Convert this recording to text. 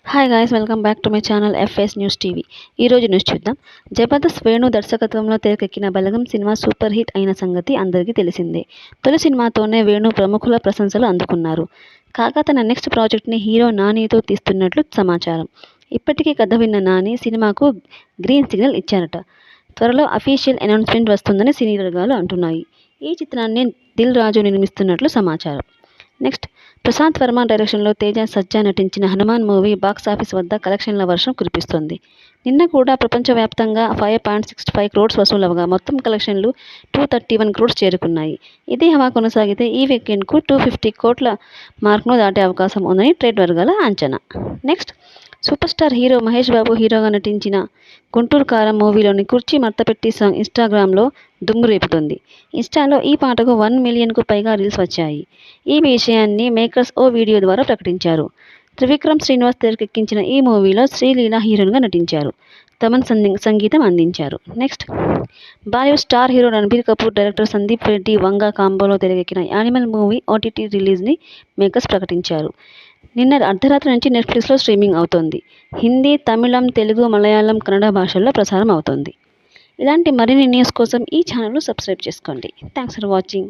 Hi guys, welcome back to my channel FS news TV. ఈరోజు news చూద్దాం. జబర్దస్త్ వేణు దర్శకత్వంలో తెరకెక్కిన బలగం సినిమా సూపర్ హిట్ అయిన సంగతి అందరికీ తెలిసిందే. తొలి సినిమాతోనే వేణు ప్రముఖుల ప్రశంసలు అందుకున్నారు. కాగా తన నెక్స్ట్ ప్రాజెక్ట్ని హీరో నానితో తీస్తున్నట్లు సమాచారం. ఇప్పటికీ కథ విన్న నాని సినిమాకు గ్రీన్ సిగ్నల్ ఇచ్చారట. త్వరలో అఫీషియల్ అనౌన్స్మెంట్ వస్తుందని సినీ వర్గాలు అంటున్నాయి. ఈ చిత్రాన్ని దిల్ రాజు నిర్మిస్తున్నట్లు సమాచారం. నెక్స్ట్, ప్రశాంత్ వర్మ డైరెక్షన్లో తేజ సజ్జా నటించిన హనుమాన్ మూవీ బాక్సాఫీస్ వద్ద కలెక్షన్ల వర్షం కురిపిస్తోంది. నిన్న కూడా ప్రపంచవ్యాప్తంగా 5.65 crores వసూలవగా మొత్తం కలెక్షన్లు 231 crores చేరుకున్నాయి. ఇదే హవా కొనసాగితే ఈ వీకెండ్కు 250 కోట్ల మార్క్ను దాటే అవకాశం ఉందని ట్రేడ్ వర్గాల అంచనా. Next, super star hero Mahesh Babu హీరోగా నటించిన గుంటూరు కారం మూవీలోని కుర్చీ మడతపెట్టి సాంగ్ ఇన్స్టాగ్రామ్లో దుమ్ము రేపుతోంది. ఇన్స్టాలో ఈ పాటకు 1 మిలియన్కు పైగా రీల్స్ వచ్చాయి. ఈ విషయాన్ని మేకర్స్ ఓ వీడియో ద్వారా ప్రకటించారు. త్రివిక్రమ్ శ్రీనివాస్ తెరకెక్కించిన ఈ మూవీలో శ్రీలీల హీరోయిన్గా నటించారు. తమన్ సంగీతం అందించారు. Next, Bollywood star hero Ranbir Kapoor, director Sandeep Reddy Vanga కాంబోలో తెరకెక్కిన యానిమల్ మూవీ ఓటీటీ రిలీజ్ని మేకర్స్ ప్రకటించారు. నిన్న అర్ధరాత్రి నుంచి నెట్ఫ్లిక్స్లో స్ట్రీమింగ్ అవుతోంది. హిందీ, తమిళం, తెలుగు, మలయాళం, కన్నడ భాషల్లో ప్రసారం అవుతోంది. ఇలాంటి మరిన్ని న్యూస్ కోసం ఈ ఛానల్ను సబ్స్క్రైబ్ చేసుకోండి. Thanks for watching.